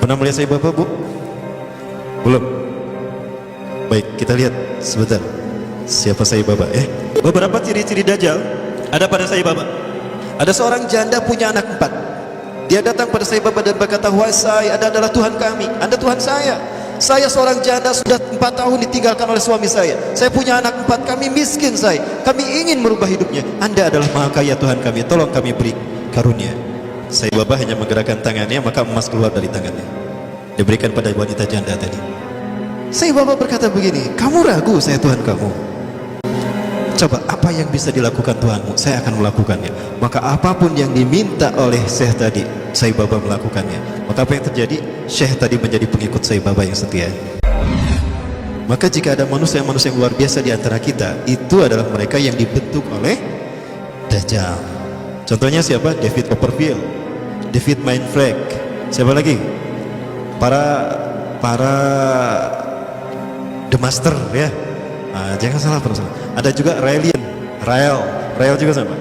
Pernah melihat Sai Baba, Bu? Belum? Baik, kita lihat sebentar siapa Sai Baba. Beberapa ciri-ciri Dajjal ada pada Sai Baba. Ada seorang janda punya anak 4. Dia datang pada Sai Baba dan berkata, "Wahai Sai, Anda adalah Tuhan kami, Anda Tuhan saya. Saya seorang janda sudah 4 tahun ditinggalkan oleh suami saya. Saya punya anak 4, kami miskin Sai. Kami ingin merubah hidupnya. Anda adalah Maha Kaya Tuhan kami, tolong kami beri karunia." Sai Baba hanya menggerakkan tangannya, maka emas keluar dari tangannya. Diberikan pada wanita janda tadi. Sai Baba berkata begini, "Kamu ragu saya Tuhan kamu? Coba apa yang bisa dilakukan Tuhanmu, saya akan melakukannya." Maka apapun yang diminta oleh Syekh tadi, Sai Baba melakukannya. Maka apa yang terjadi? Syekh tadi menjadi pengikut Sai Baba yang setia. Maka jika ada manusia-manusia yang luar biasa di antara kita, itu adalah mereka yang dibentuk oleh Dajjal. Contohnya siapa? David Copperfield, David Mindfleck, siapa lagi? Para The Master ya. Jangan salah. Ada juga Rael juga sama.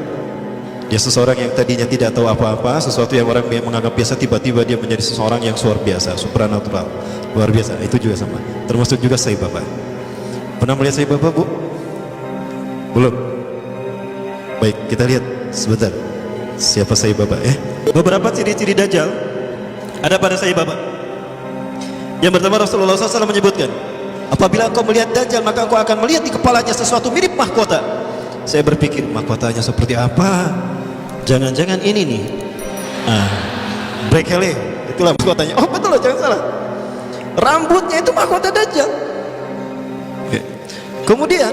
Dia seseorang yang tadinya tidak tahu apa-apa, sesuatu yang orang menganggap biasa, tiba-tiba dia menjadi seseorang yang luar biasa, supernatural, luar biasa. Itu juga sama. Termasuk juga Sai Baba. Pernah melihat Sai Baba, Bu? Belum? Baik, kita lihat sebentar siapa Sai Baba. Beberapa ciri-ciri Dajjal ada pada Sai Baba. Yang pertama, Rasulullah SAW menyebutkan, apabila engkau melihat Dajjal, maka engkau akan melihat di kepalanya sesuatu mirip mahkota. Saya berpikir, mahkotanya seperti apa? Jangan-jangan ini nih, Brekele, itulah mahkotanya. Oh betul, jangan salah. Rambutnya itu mahkota Dajjal. Kemudian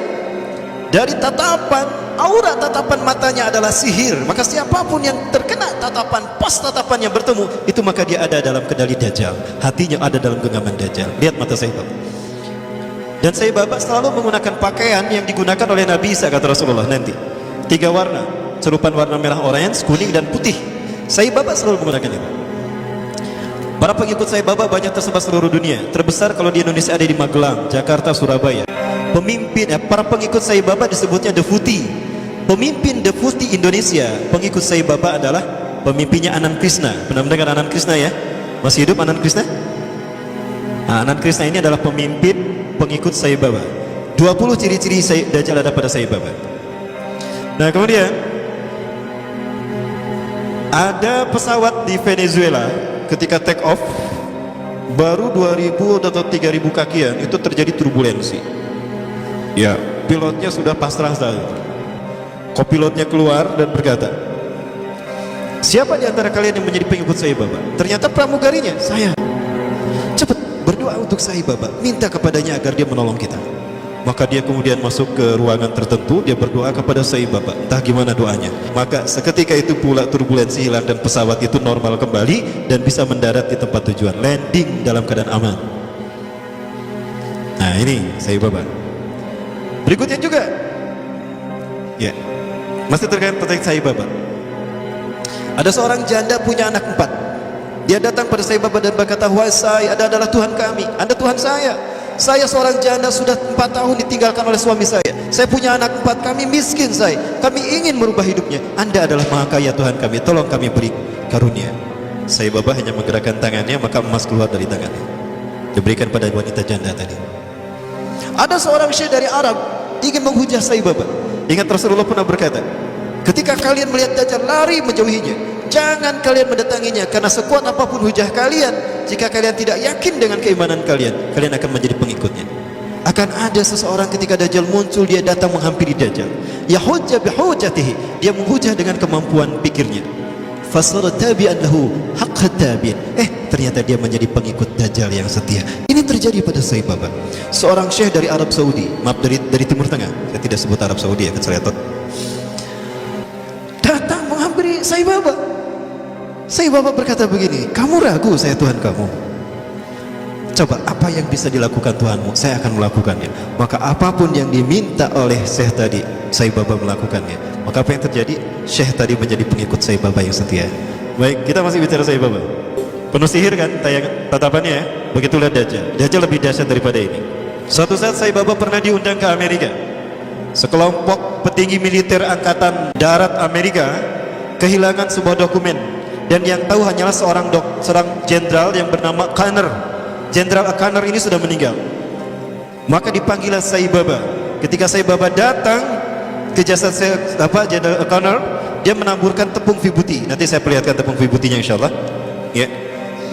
dari tatapan, aura tatapan matanya adalah sihir. Maka siapapun yang terkena tatapan, pas tatapannya bertemu, itu maka dia ada dalam kendali Dajjal. Hatinya ada dalam genggaman Dajjal. Lihat mata Sai Baba. Dan Sai Baba selalu menggunakan pakaian yang digunakan oleh Nabi Isa, kata Rasulullah nanti. 3 warna, serupan warna merah, orange, kuning, dan putih. Sai Baba selalu menggunakan itu. Para pengikut Sai Baba banyak tersebar seluruh dunia. Terbesar kalau di Indonesia ada di Magelang, Jakarta, Surabaya. Para pengikut Sai Baba disebutnya Defuti. Pemimpin Defuti Indonesia, pengikut Sai Baba adalah pemimpinnya Anand Krishna. Pernah mendengar Anand Krishna ya? Masih hidup Anand Krishna? Anand Krishna ini adalah pemimpin pengikut Sai Baba. 20 ciri-ciri Dajjal ada pada Sai Baba. Nah kemudian ada pesawat di Venezuela ketika take off, baru 2000 atau 3000 kakian itu terjadi turbulensi. Ya, pilotnya sudah pasrah saja. Kopilotnya keluar dan berkata, "Siapa di antara kalian yang menjadi pengikut Sai Baba?" Ternyata pramugarinya, "Saya." "Cepat berdoa untuk Sai Baba, minta kepadanya agar dia menolong kita." Maka dia kemudian masuk ke ruangan tertentu, dia berdoa kepada Sai Baba, entah gimana doanya. Maka seketika itu pula turbulensi hilang dan pesawat itu normal kembali dan bisa mendarat di tempat tujuan, landing dalam keadaan aman. Nah ini Sai Baba. Berikutnya juga ya, masih terkait Sai Baba. Ada seorang janda punya anak 4. Dia datang pada Sai Baba dan berkata, "Wahai Sai, Anda adalah Tuhan kami, Anda Tuhan saya. Saya seorang janda sudah 4 tahun ditinggalkan oleh suami saya. Saya punya anak 4, kami miskin Sai. Kami ingin merubah hidupnya. Anda adalah Maha Kaya Tuhan kami, tolong kami beri karunia." Sai Baba hanya menggerakkan tangannya, maka emas keluar dari tangannya. Diberikan pada wanita janda tadi. Ada seorang syekh dari Arab ingin menghujah Sai Baba. Ingat Rasulullah pernah berkata, ketika kalian melihat Dajjal, lari menjauhinya. Jangan kalian mendatanginya, karena sekuat apapun hujah kalian, jika kalian tidak yakin dengan keimanan kalian, kalian akan menjadi pengikutnya. Akan ada seseorang ketika Dajjal muncul, dia datang menghampiri Dajjal. Yahujja bihujatihi, dia menghujah dengan kemampuan pikirnya. Fasara tabi'an lahu haqqa tabi'in. Ternyata dia menjadi pengikut Dajjal yang setia. Ini terjadi pada Sai Baba. Seorang syekh dari Arab Saudi, maaf dari Timur Tengah. Saya tidak sebut Arab Saudi ya, keceletot. Datang menghampiri Sai Baba. Sai Baba berkata begini, "Kamu ragu saya Tuhan kamu? Coba apa yang bisa dilakukan Tuhanmu, saya akan melakukannya." Maka apapun yang diminta oleh syekh tadi, Sai Baba melakukannya. Maka apa yang terjadi? Syekh tadi menjadi pengikut Sai Baba yang setia. Baik, kita masih bicara Sai Baba. Penuh sihir kan tatapannya ya? Begitulah Dajjal. Dajjal lebih dahsyat daripada ini. Suatu saat Sai Baba pernah diundang ke Amerika. Sekelompok petinggi militer angkatan darat Amerika kehilangan sebuah dokumen. dan yang tahu hanyalah seorang jenderal yang bernama Kanner. Jenderal Kanner ini sudah meninggal. Maka dipanggillah Sai Baba. Ketika Sai Baba datang ke jasad Jenderal Kanner, dia menaburkan tepung vibuti. Nanti saya perlihatkan tepung vibutinya insyaallah. Ya.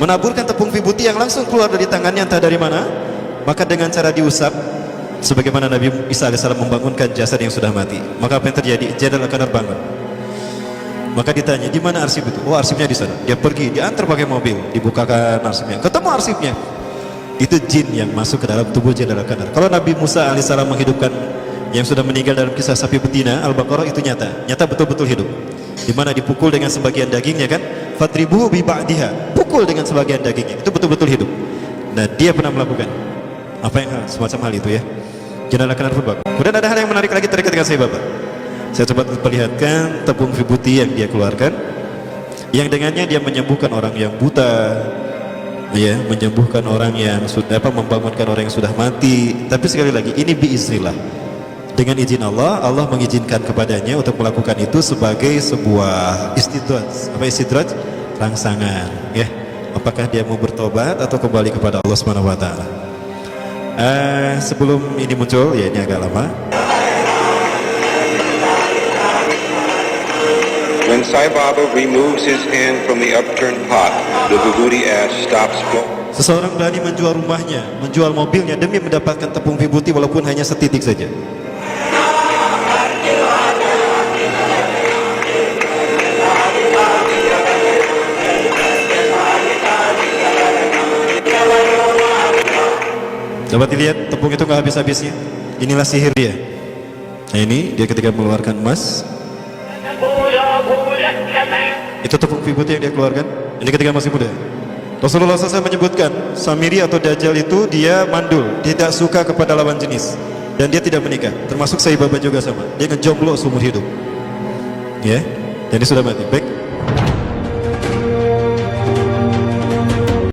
Menaburkan tepung vibuti yang langsung keluar dari tangannya entah dari mana. Maka dengan cara diusap, sebagaimana Nabi Isa AS membangunkan jasad yang sudah mati. Maka apa yang terjadi? Jenderal Kanner bangun. Maka ditanya, di mana arsip itu? Oh, arsipnya di sana. Dia pergi, diantar pakai mobil, dibukakan arsipnya. Ketemu arsipnya. Itu jin yang masuk ke dalam tubuh Jenderal Kanner. Kalau Nabi Musa AS menghidupkan yang sudah meninggal dalam kisah sapi betina Al-Baqarah, itu nyata betul-betul hidup. Di mana dipukul dengan sebagian dagingnya kan? Fatribuhu bi ba'diha. Pukul dengan sebagian dagingnya. Itu betul-betul hidup. Nah, dia pernah melakukan apa yang semacam hal itu ya. Jenderal Kanner pun bagus. Kemudian ada hal yang menarik lagi terkait dengan Sai Baba. Saya coba perlihatkan tepung vibuti yang dia keluarkan, yang dengannya dia menyembuhkan orang yang buta, ya, menyembuhkan orang yang sudah membangunkan orang yang sudah mati. Tapi sekali lagi ini biiznillah, dengan izin Allah. Allah mengizinkan kepadanya untuk melakukan itu sebagai sebuah istidraj, rangsangan, ya. Apakah dia mau bertobat atau kembali kepada Allah Subhanahu wa taala? Sebelum ini muncul, ya ini agak lama. When Sai Baba removes his hand from the upturned pot, the vibhuti ash stops flowing. Seseorang berani menjual rumahnya, menjual mobilnya demi mendapatkan tepung vibuti walaupun hanya setitik saja. Dapat dilihat tepung itu nggak habis-habisnya. Inilah sihir dia. Nah ini dia ketika mengeluarkan emas. Itu tepung vibuti yang dia keluarkan. Ini ketika masih muda. Rasulullah SAW menyebutkan Samiri atau Dajjal itu dia mandul, tidak suka kepada lawan jenis, dan dia tidak menikah. Termasuk Sai Baba juga sama. Dia ngejomblo seumur hidup. Ya, dan dia sudah mati. Baik.